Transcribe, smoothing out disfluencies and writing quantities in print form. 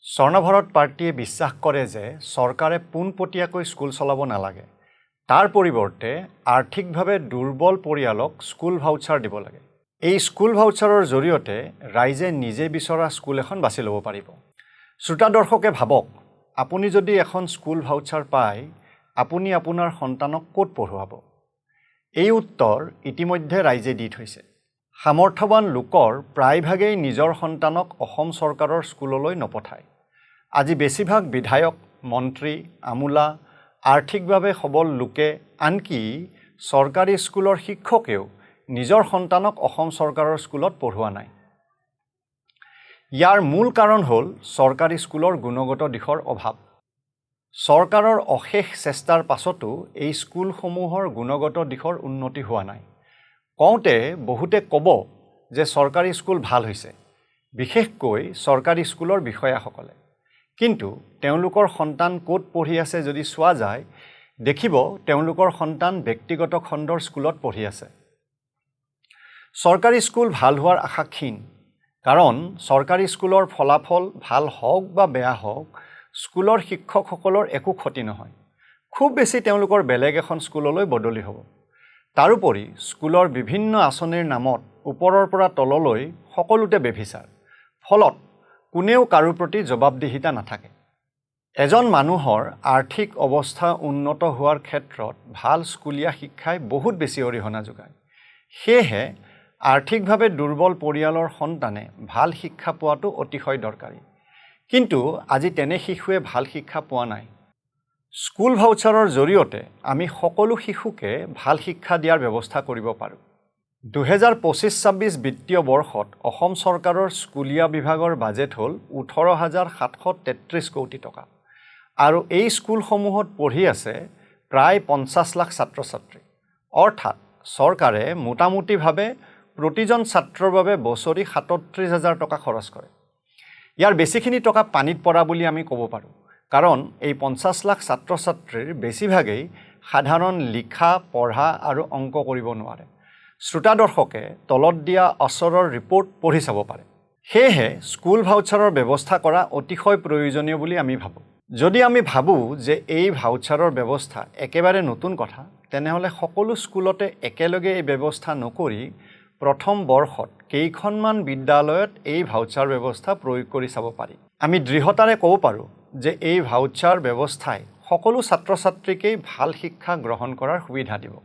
স্বৰ্ণভাৰত পাৰ্টিয়ে বিশ্বাস কৰে যে চৰকাৰে পোনপটীয়াকৈ স্কুল চলাব নালাগে। তাৰ পৰিৱৰ্তে আৰ্থিকভাৱে দুৰ্বল পৰিয়ালক স্কুল ভাউচাৰ দিব লাগে। এই স্কুল ভাউচাৰৰ জৰিয়তে ৰাইজে নিজে বিচৰা স্কুল এখন বাছি ল'ব পাৰিব। শ্ৰোতা দৰ্শকে ভাবক, আপুনি যদি এখন স্কুল ভাউচাৰ পায়, আপুনি আপোনাৰ সন্তানক ক'ত পঢ়ুৱাব? এই উত্তৰ ইতিমধ্যে ৰাইজে দি থৈছে। সামৰ্থ্যৱান লোকৰ প্ৰায়ভাগেই নিজৰ সন্তানক অসম চৰকাৰৰ স্কুললৈ নপঠায়। আজি বেছিভাগ বিধায়ক, মন্ত্ৰী, আমোলা, আৰ্থিকভাৱে সবল লোকে, আনকি চৰকাৰী স্কুলৰ শিক্ষকেও নিজৰ সন্তানক অসম চৰকাৰৰ স্কুলত পঢ়ুৱা নাই। ইয়াৰ মূল কাৰণ হ'ল চৰকাৰী স্কুলৰ গুণগত দিশৰ অভাৱ। চৰকাৰৰ অশেষ চেষ্টাৰ পাছতো এই স্কুলসমূহৰ গুণগত দিশৰ উন্নতি হোৱা নাই। কওঁতে বহুতে ক'ব যে চৰকাৰী স্কুল ভাল হৈছে, বিশেষকৈ চৰকাৰী স্কুলৰ বিষয়াসকলে। কিন্তু তেওঁলোকৰ সন্তান ক'ত পঢ়ি আছে যদি চোৱা যায়, দেখিব তেওঁলোকৰ সন্তান ব্যক্তিগত খণ্ডৰ স্কুলত পঢ়ি আছে। চৰকাৰী স্কুল ভাল হোৱাৰ আশা ক্ষীণ, কাৰণ চৰকাৰী স্কুলৰ ফলাফল ভাল হওক বা বেয়া হওক, স্কুলৰ শিক্ষকসকলৰ একো ক্ষতি নহয়। খুব বেছি তেওঁলোকৰ বেলেগ এখন স্কুললৈ বদলি হ'ব। তাৰোপৰি স্কুলৰ বিভিন্ন আঁচনিৰ নামত ওপৰৰ পৰা তললৈ সকলোতে বেভিচাৰ। ফলত কোনেও কাৰো প্ৰতি জবাবদিহিতা নাথাকে। এজন মানুহৰ আৰ্থিক অৱস্থা উন্নত হোৱাৰ ক্ষেত্ৰত ভাল স্কুলীয়া শিক্ষাই বহুত বেছি অৰিহণা যোগায়। সেয়েহে আৰ্থিকভাৱে দুৰ্বল পৰিয়ালৰ সন্তানে ভাল শিক্ষা পোৱাটো অতিশয় দৰকাৰী। কিন্তু আজি তেনে শিশুৱে ভাল শিক্ষা পোৱা নাই। স্কুল ভাউচাৰৰ জৰিয়তে আমি সকলো শিশুকে ভাল শিক্ষা দিয়াৰ ব্যৱস্থা কৰিব পাৰোঁ। 2025-26 বিত্তীয় বৰ্ষত অসম চৰকাৰৰ স্কুলীয়া বিভাগৰ বাজেট হ'ল 18,733 কোটি টকা। আৰু এই স্কুলসমূহত পঢ়ি আছে প্ৰায় 50 লাখ ছাত্ৰ ছাত্ৰী। অৰ্থাৎ চৰকাৰে মোটামুটিভাৱে প্ৰতিজন ছাত্ৰৰ বাবে বছৰি 37,000 টকা খৰচ কৰে। ইয়াৰ বেছিখিনি টকা পানীত পৰা বুলি আমি ক'ব পাৰোঁ, কাৰণ এই 50 লাখ ছাত্ৰ ছাত্ৰীৰ বেছিভাগেই সাধাৰণ লিখা, পঢ়া আৰু অংক কৰিব নোৱাৰে। শ্ৰোতা দৰ্শকে তলত দিয়া অচৰৰ ৰিপৰ্ট পঢ়ি চাব পাৰে। সেয়েহে স্কুল ভাউচাৰৰ ব্যৱস্থা কৰা অতিশয় প্ৰয়োজনীয় বুলি আমি ভাবোঁ। যদি আমি ভাবোঁ যে এই ভাউচাৰৰ ব্যৱস্থা একেবাৰে নতুন কথা, তেনেহ'লে সকলো স্কুলতে একেলগে এই ব্যৱস্থা নকৰি প্ৰথম বৰ্ষত কেইখনমান বিদ্যালয়ত এই ভাউচাৰ ব্যৱস্থা প্ৰয়োগ কৰি চাব পাৰি। আমি দৃঢ়তাৰে ক'ব পাৰোঁ যে এই ভাউচাৰ ব্যৱস্থাই সকলো ছাত্ৰ ছাত্ৰীকেই ভাল শিক্ষা গ্ৰহণ কৰাৰ সুবিধা দিব।